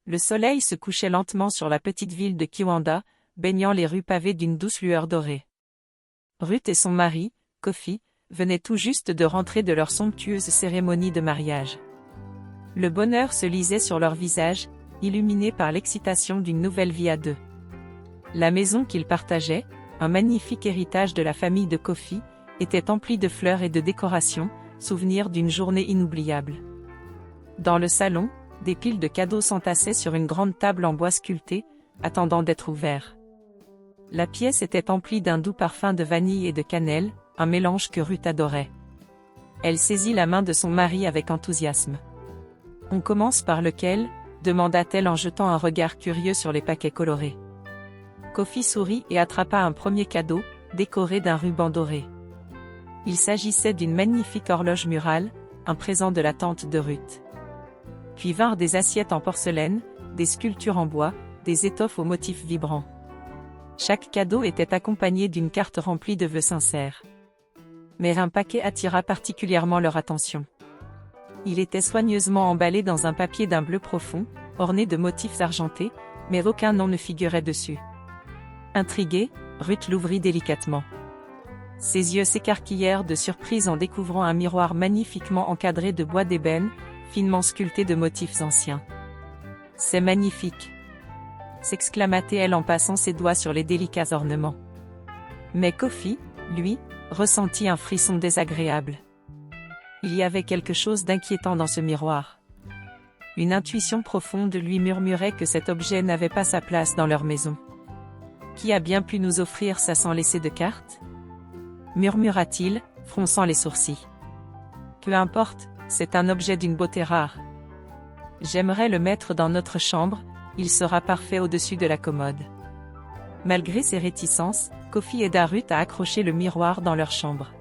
Le soleil se couchait lentement sur la petite ville de Kiwanda, baignant les rues pavées d'une douce lueur dorée. Ruth et son mari, Kofi, venaient tout juste de rentrer de leur somptueuse cérémonie de mariage. Le bonheur se lisait sur leurs visages, illuminés par l'excitation d'une nouvelle vie à deux. La maison qu'ils partageaient, un magnifique héritage de la famille de Kofi, était emplie de fleurs et de décorations, souvenir d'une journée inoubliable. Dans le salon, des piles de cadeaux s'entassaient sur une grande table en bois sculpté, attendant d'être ouverts. La pièce était emplie d'un doux parfum de vanille et de cannelle, un mélange que Ruth adorait. Elle saisit la main de son mari avec enthousiasme. « On commence par lequel ?» demanda-t-elle en jetant un regard curieux sur les paquets colorés. Kofi sourit et attrapa un premier cadeau, décoré d'un ruban doré. Il s'agissait d'une magnifique horloge murale, un présent de la tante de Ruth. Puis vinrent des assiettes en porcelaine, des sculptures en bois, des étoffes aux motifs vibrants. Chaque cadeau était accompagné d'une carte remplie de vœux sincères. Mais un paquet attira particulièrement leur attention. Il était soigneusement emballé dans un papier d'un bleu profond, orné de motifs argentés, mais aucun nom ne figurait dessus. Intriguée, Ruth l'ouvrit délicatement. Ses yeux s'écarquillèrent de surprise en découvrant un miroir magnifiquement encadré de bois d'ébène, finement sculpté de motifs anciens. « C'est magnifique !» s'exclama-t-elle en passant ses doigts sur les délicats ornements. Mais Kofi, lui, ressentit un frisson désagréable. Il y avait quelque chose d'inquiétant dans ce miroir. Une intuition profonde lui murmurait que cet objet n'avait pas sa place dans leur maison. « Qui a bien pu nous offrir ça sans laisser de carte ?» murmura-t-il, fronçant les sourcils. « Peu importe, c'est un objet d'une beauté rare. J'aimerais le mettre dans notre chambre, il sera parfait au-dessus de la commode. » Malgré ses réticences, Kofi aida Ruth à accrocher le miroir dans leur chambre.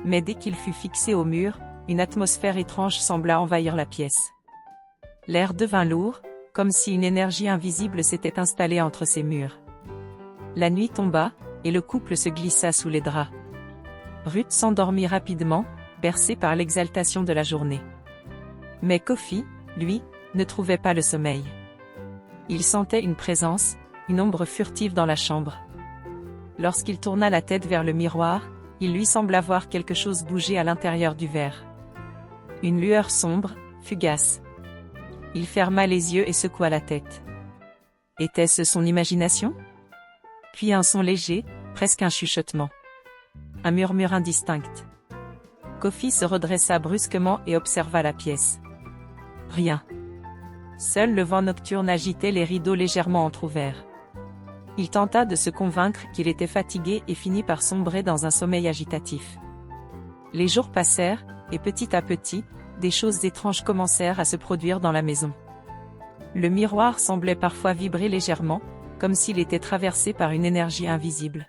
Mais dès qu'il fut fixé au mur, une atmosphère étrange sembla envahir la pièce. L'air devint lourd, comme si une énergie invisible s'était installée entre ces murs. La nuit tomba, et le couple se glissa sous les draps. Ruth s'endormit rapidement, bercée par l'exaltation de la journée. Mais Kofi, lui, ne trouvait pas le sommeil. Il sentait une présence, une ombre furtive dans la chambre. Lorsqu'il tourna la tête vers le miroir, il lui sembla voir quelque chose bouger à l'intérieur du verre. Une lueur sombre, fugace. Il ferma les yeux et secoua la tête. Était-ce son imagination? Puis un son léger, presque un chuchotement. Un murmure indistinct. Kofi se redressa brusquement et observa la pièce. Rien. Seul le vent nocturne agitait les rideaux légèrement entr'ouverts. Il tenta de se convaincre qu'il était fatigué et finit par sombrer dans un sommeil agitatif. Les jours passèrent, et petit à petit, des choses étranges commencèrent à se produire dans la maison. Le miroir semblait parfois vibrer légèrement, comme s'il était traversé par une énergie invisible.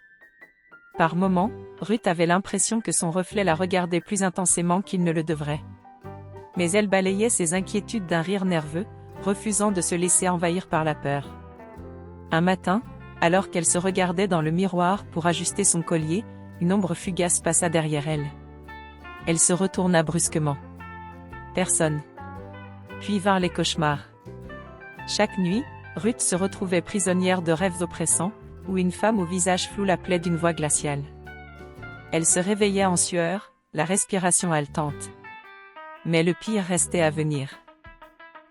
Par moments, Ruth avait l'impression que son reflet la regardait plus intensément qu'il ne le devrait. Mais elle balayait ses inquiétudes d'un rire nerveux, refusant de se laisser envahir par la peur. Un matin, alors qu'elle se regardait dans le miroir pour ajuster son collier, une ombre fugace passa derrière elle. Elle se retourna brusquement. Personne. Puis vinrent les cauchemars. Chaque nuit, Ruth se retrouvait prisonnière de rêves oppressants, où une femme au visage flou l'appelait d'une voix glaciale. Elle se réveillait en sueur, la respiration haletante. Mais le pire restait à venir.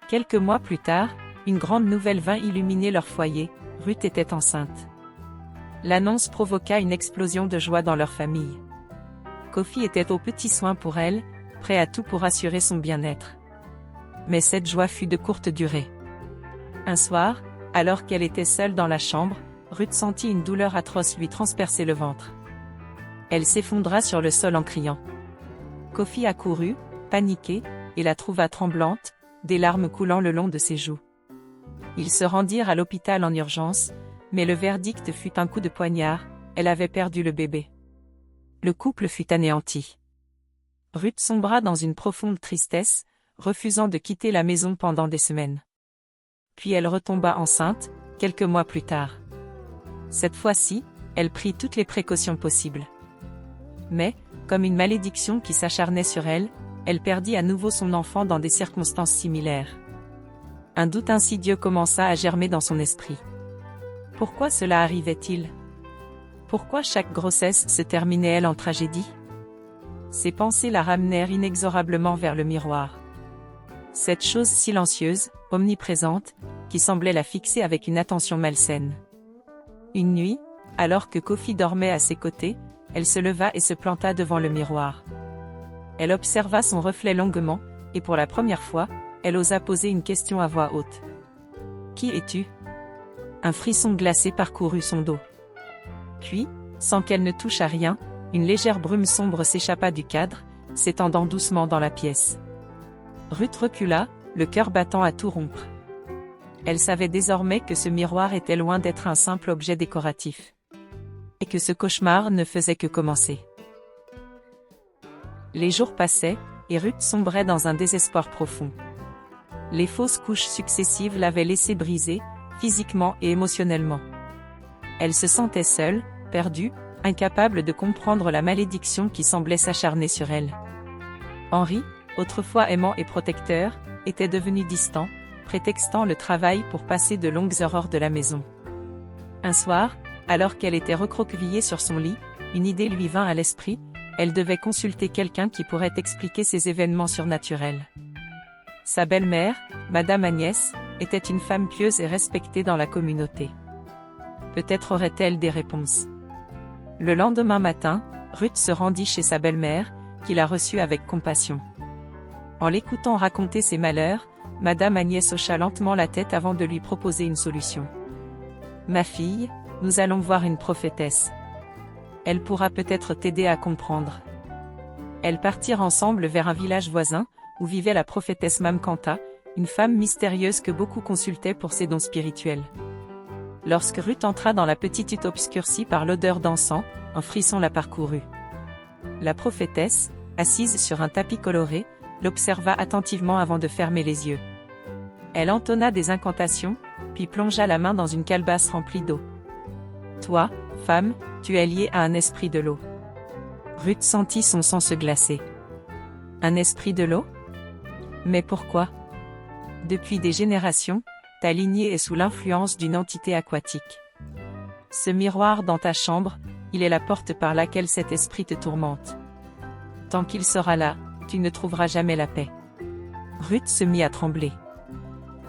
Quelques mois plus tard, une grande nouvelle vint illuminer leur foyer, Ruth était enceinte. L'annonce provoqua une explosion de joie dans leur famille. Kofi était aux petits soins pour elle, prêt à tout pour assurer son bien-être. Mais cette joie fut de courte durée. Un soir, alors qu'elle était seule dans la chambre, Ruth sentit une douleur atroce lui transpercer le ventre. Elle s'effondra sur le sol en criant. Kofi accourut, paniqué, et la trouva tremblante, des larmes coulant le long de ses joues. Ils se rendirent à l'hôpital en urgence, mais le verdict fut un coup de poignard, elle avait perdu le bébé. Le couple fut anéanti. Ruth sombra dans une profonde tristesse, refusant de quitter la maison pendant des semaines. Puis elle retomba enceinte, quelques mois plus tard. Cette fois-ci, elle prit toutes les précautions possibles. Mais, comme une malédiction qui s'acharnait sur elle, elle perdit à nouveau son enfant dans des circonstances similaires. Un doute insidieux commença à germer dans son esprit. Pourquoi cela arrivait-il? Pourquoi chaque grossesse se terminait-elle en tragédie? Ses pensées la ramenèrent inexorablement vers le miroir. Cette chose silencieuse, omniprésente, qui semblait la fixer avec une attention malsaine. Une nuit, alors que Kofi dormait à ses côtés, elle se leva et se planta devant le miroir. Elle observa son reflet longuement, et pour la première fois, elle osa poser une question à voix haute. « Qui es-tu » Un frisson glacé parcourut son dos. Puis, sans qu'elle ne touche à rien, une légère brume sombre s'échappa du cadre, s'étendant doucement dans la pièce. Ruth recula, le cœur battant à tout rompre. Elle savait désormais que ce miroir était loin d'être un simple objet décoratif. Et que ce cauchemar ne faisait que commencer. Les jours passaient, et Ruth sombrait dans un désespoir profond. Les fausses couches successives l'avaient laissée brisée, physiquement et émotionnellement. Elle se sentait seule, perdue, incapable de comprendre la malédiction qui semblait s'acharner sur elle. Henri, autrefois aimant et protecteur, était devenu distant, prétextant le travail pour passer de longues heures hors de la maison. Un soir, alors qu'elle était recroquevillée sur son lit, une idée lui vint à l'esprit, elle devait consulter quelqu'un qui pourrait expliquer ces événements surnaturels. Sa belle-mère, Madame Agnès, était une femme pieuse et respectée dans la communauté. Peut-être aurait-elle des réponses. Le lendemain matin, Ruth se rendit chez sa belle-mère, qui la reçut avec compassion. En l'écoutant raconter ses malheurs, Madame Agnès hocha lentement la tête avant de lui proposer une solution. « Ma fille, nous allons voir une prophétesse. Elle pourra peut-être t'aider à comprendre. » Elles partirent ensemble vers un village voisin, où vivait la prophétesse Mamkanta, une femme mystérieuse que beaucoup consultaient pour ses dons spirituels. Lorsque Ruth entra dans la petite hutte obscurcie par l'odeur d'encens, un frisson la parcourut. La prophétesse, assise sur un tapis coloré, l'observa attentivement avant de fermer les yeux. Elle entonna des incantations, puis plongea la main dans une calebasse remplie d'eau. « Toi, femme, tu es liée à un esprit de l'eau. » Ruth sentit son sang se glacer. « Un esprit de l'eau? Mais pourquoi? Depuis des générations, ta lignée est sous l'influence d'une entité aquatique. Ce miroir dans ta chambre, il est la porte par laquelle cet esprit te tourmente. Tant qu'il sera là, tu ne trouveras jamais la paix. » Ruth se mit à trembler.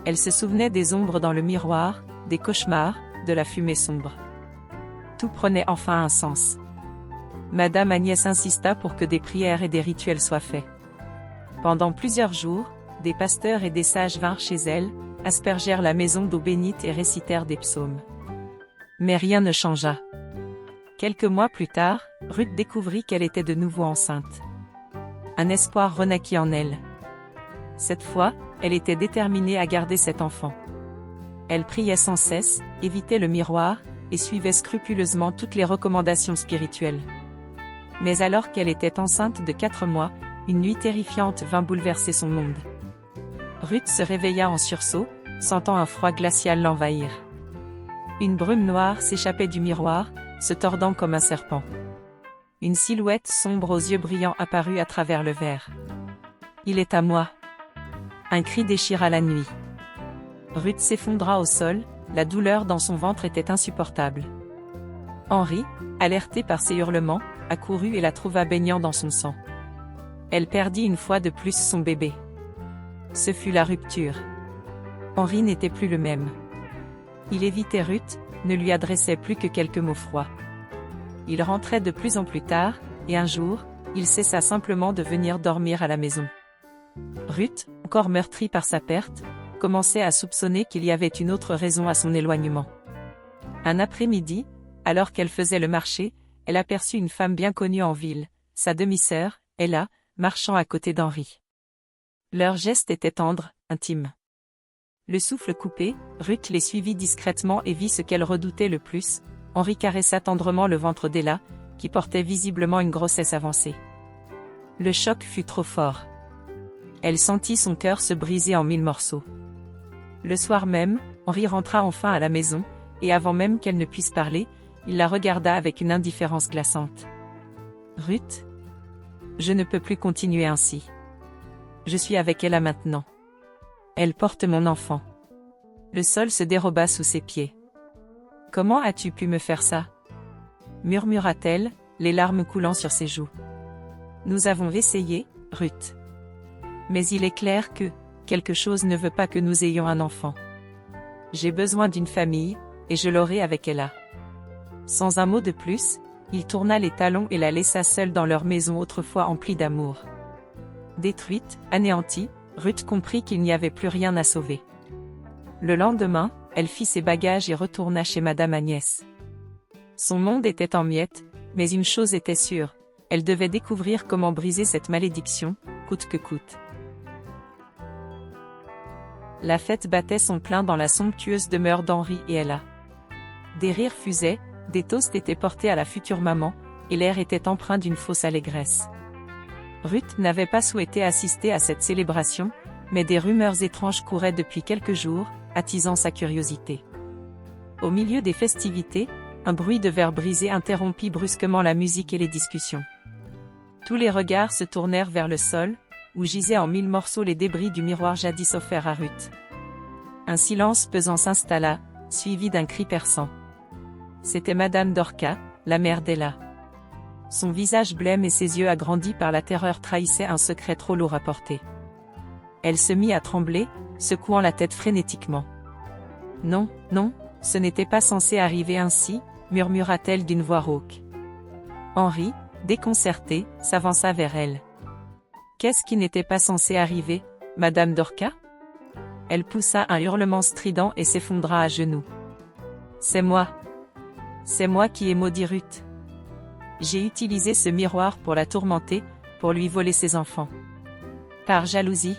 Elle se souvenait des ombres dans le miroir, des cauchemars, de la fumée sombre. Tout prenait enfin un sens. Madame Agnès insista pour que des prières et des rituels soient faits. Pendant plusieurs jours, des pasteurs et des sages vinrent chez elle, aspergèrent la maison d'eau bénite et récitèrent des psaumes. Mais rien ne changea. Quelques mois plus tard, Ruth découvrit qu'elle était de nouveau enceinte. Un espoir renaquit en elle. Cette fois, elle était déterminée à garder cet enfant. Elle priait sans cesse, évitait le miroir, et suivait scrupuleusement toutes les recommandations spirituelles. Mais alors qu'elle était enceinte de 4 mois, une nuit terrifiante vint bouleverser son monde. Ruth se réveilla en sursaut, sentant un froid glacial l'envahir. Une brume noire s'échappait du miroir, se tordant comme un serpent. Une silhouette sombre aux yeux brillants apparut à travers le verre. « Il est à moi !» Un cri déchira la nuit. Ruth s'effondra au sol, la douleur dans son ventre était insupportable. Henri, alerté par ses hurlements, accourut et la trouva baignant dans son sang. Elle perdit une fois de plus son bébé. Ce fut la rupture. Henri n'était plus le même. Il évitait Ruth, ne lui adressait plus que quelques mots froids. Il rentrait de plus en plus tard, et un jour, il cessa simplement de venir dormir à la maison. Ruth, encore meurtrie par sa perte, commençait à soupçonner qu'il y avait une autre raison à son éloignement. Un après-midi, alors qu'elle faisait le marché, elle aperçut une femme bien connue en ville, sa demi-sœur, Ella, marchant à côté d'Henri. Leur geste était tendre, intime. Le souffle coupé, Ruth les suivit discrètement et vit ce qu'elle redoutait le plus. Henri caressa tendrement le ventre d'Ella, qui portait visiblement une grossesse avancée. Le choc fut trop fort. Elle sentit son cœur se briser en 1000 morceaux. Le soir même, Henri rentra enfin à la maison, et avant même qu'elle ne puisse parler, il la regarda avec une indifférence glaçante. « Ruth, je ne peux plus continuer ainsi. Je suis avec Ella maintenant. Elle porte mon enfant. » Le sol se déroba sous ses pieds. « Comment as-tu pu me faire ça ?» murmura-t-elle, les larmes coulant sur ses joues. « Nous avons essayé, Ruth. Mais il est clair que, quelque chose ne veut pas que nous ayons un enfant. J'ai besoin d'une famille, et je l'aurai avec Ella. » Sans un mot de plus, il tourna les talons et la laissa seule dans leur maison autrefois emplie d'amour. Détruite, anéantie, Ruth comprit qu'il n'y avait plus rien à sauver. Le lendemain, elle fit ses bagages et retourna chez Madame Agnès. Son monde était en miettes, mais une chose était sûre, elle devait découvrir comment briser cette malédiction, coûte que coûte. La fête battait son plein dans la somptueuse demeure d'Henri et Ella. Des rires fusaient, des toasts étaient portés à la future maman, et l'air était empreint d'une fausse allégresse. Ruth n'avait pas souhaité assister à cette célébration, mais des rumeurs étranges couraient depuis quelques jours, attisant sa curiosité. Au milieu des festivités, un bruit de verre brisé interrompit brusquement la musique et les discussions. Tous les regards se tournèrent vers le sol, où gisaient en mille morceaux les débris du miroir jadis offert à Ruth. Un silence pesant s'installa, suivi d'un cri perçant. C'était Madame Dorcas, la mère d'Ella. Son visage blême et ses yeux agrandis par la terreur trahissaient un secret trop lourd à porter. Elle se mit à trembler, secouant la tête frénétiquement. « Non, non, ce n'était pas censé arriver ainsi, » murmura-t-elle d'une voix rauque. Henri, déconcerté, s'avança vers elle. « Qu'est-ce qui n'était pas censé arriver, Madame Dorcas ?» Elle poussa un hurlement strident et s'effondra à genoux. « C'est moi. C'est moi qui ai maudit Ruth. J'ai utilisé ce miroir pour la tourmenter, pour lui voler ses enfants. Par jalousie. »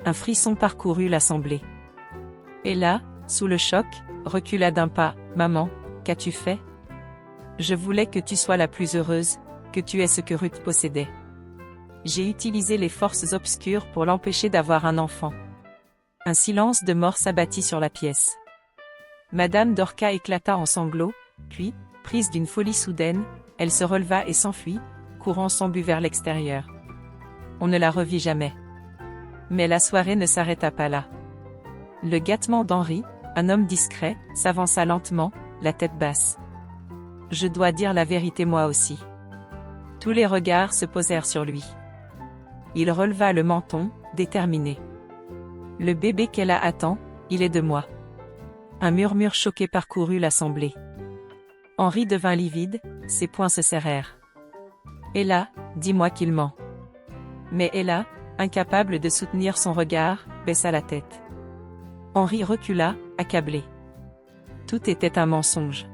Un frisson parcourut l'assemblée. Ella, sous le choc, recula d'un pas. « Maman, qu'as-tu fait ? Je voulais que tu sois la plus heureuse, que tu aies ce que Ruth possédait. J'ai utilisé les forces obscures pour l'empêcher d'avoir un enfant. » Un silence de mort s'abattit sur la pièce. Madame Dorcas éclata en sanglots, puis, prise d'une folie soudaine, elle se releva et s'enfuit, courant sans but vers l'extérieur. On ne la revit jamais. Mais la soirée ne s'arrêta pas là. Le gâtement d'Henri, un homme discret, s'avança lentement, la tête basse. « Je dois dire la vérité moi aussi. » Tous les regards se posèrent sur lui. Il releva le menton, déterminé. « Le bébé qu'elle a attend, il est de moi. » Un murmure choqué parcourut l'assemblée. Henri devint livide, ses poings se serrèrent. « Ella, dis-moi qu'il ment. » Mais Ella, incapable de soutenir son regard, baissa la tête. Henri recula, accablé. Tout était un mensonge.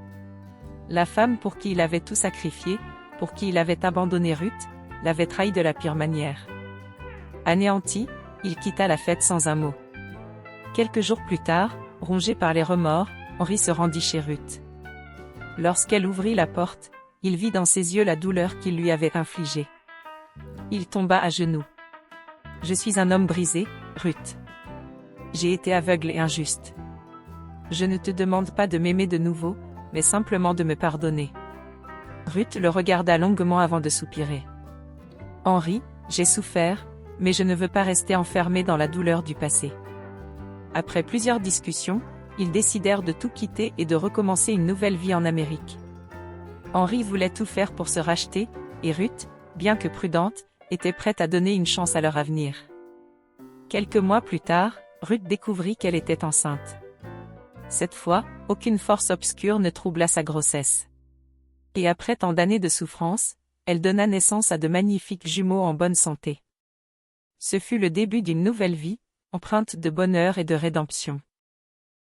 La femme pour qui il avait tout sacrifié, pour qui il avait abandonné Ruth, l'avait trahi de la pire manière. Anéanti, il quitta la fête sans un mot. Quelques jours plus tard, rongé par les remords, Henri se rendit chez Ruth. Lorsqu'elle ouvrit la porte, il vit dans ses yeux la douleur qu'il lui avait infligée. Il tomba à genoux. « Je suis un homme brisé, Ruth. J'ai été aveugle et injuste. Je ne te demande pas de m'aimer de nouveau, mais simplement de me pardonner. » Ruth le regarda longuement avant de soupirer. « Henri, j'ai souffert, mais je ne veux pas rester enfermé dans la douleur du passé. » Après plusieurs discussions, ils décidèrent de tout quitter et de recommencer une nouvelle vie en Amérique. Henri voulait tout faire pour se racheter, et Ruth, bien que prudente, était prête à donner une chance à leur avenir. Quelques mois plus tard, Ruth découvrit qu'elle était enceinte. Cette fois, aucune force obscure ne troubla sa grossesse. Et après tant d'années de souffrance, elle donna naissance à de magnifiques jumeaux en bonne santé. Ce fut le début d'une nouvelle vie, empreinte de bonheur et de rédemption.